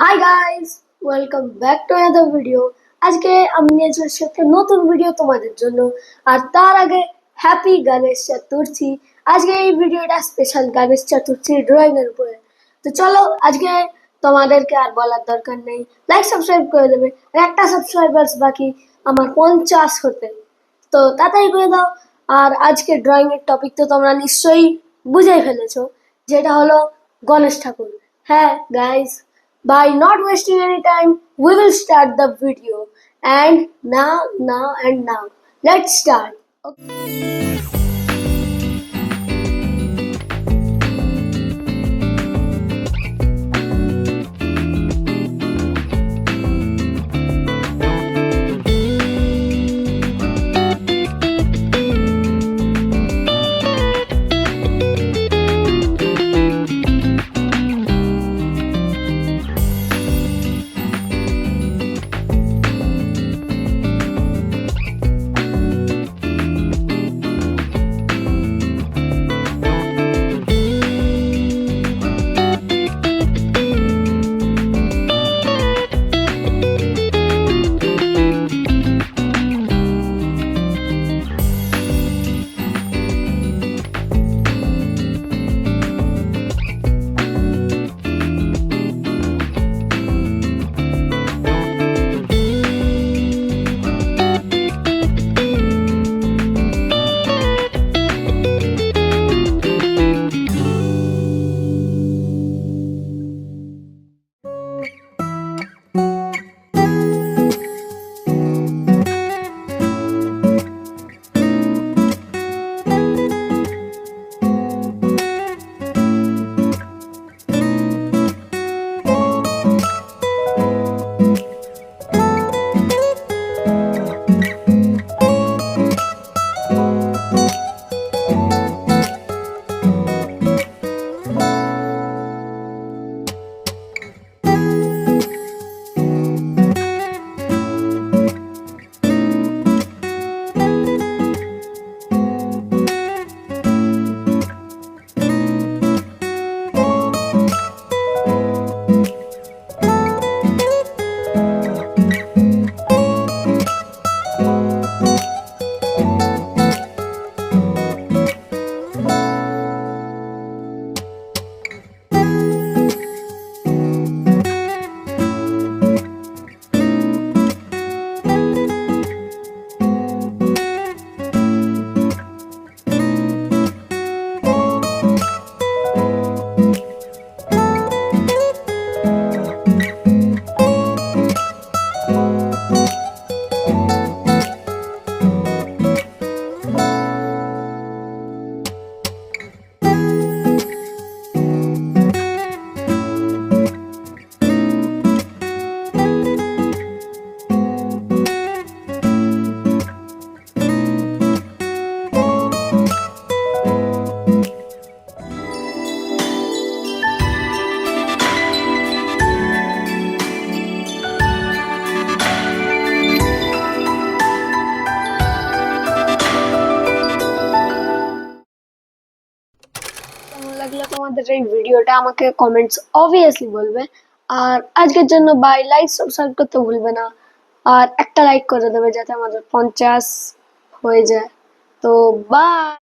Hi guys, welcome back to another video. আজকে আমি নিয়ে চলে এসেছি একটা নতুন ভিডিও তোমাদের জন্য। আর তার আগে হ্যাপি গণেশ চতুর্থী। আজকে এই ভিডিওটা স্পেশাল গণেশ চতুর্থীর ড্রয়িং এর উপরে। তো চলো, আজকে তোমাদেরকে আর বলার দরকার নেই, লাইক সাবস্ক্রাইব করে দেবে। আর একটা সাবস্ক্রাইবার্স বাকি আমার 50 হতে, তো তাড়াতাড়ি করে দাও। আর আজকে ড্রয়িং এর টপিক তো তোমরা নিশ্চয়ই বুঝেই ফেলেছো, যেটা হলো গণেশ ঠাকুর। হ্যাঁ guys, by not wasting any time, we will start the video. And now, let's start. Okay. কেমন লাগলো তোমাদের এই ভিডিওটা আমাকে কমেন্টস অবভিয়াসলি বলবে। আর আজকের জন্য বাই, লাইক সাবস্ক্রাইব করতে ভুলবে না। আর একটা লাইক করে দেবে যাতে আমাদের 50 হয়ে যায়। তো বাই।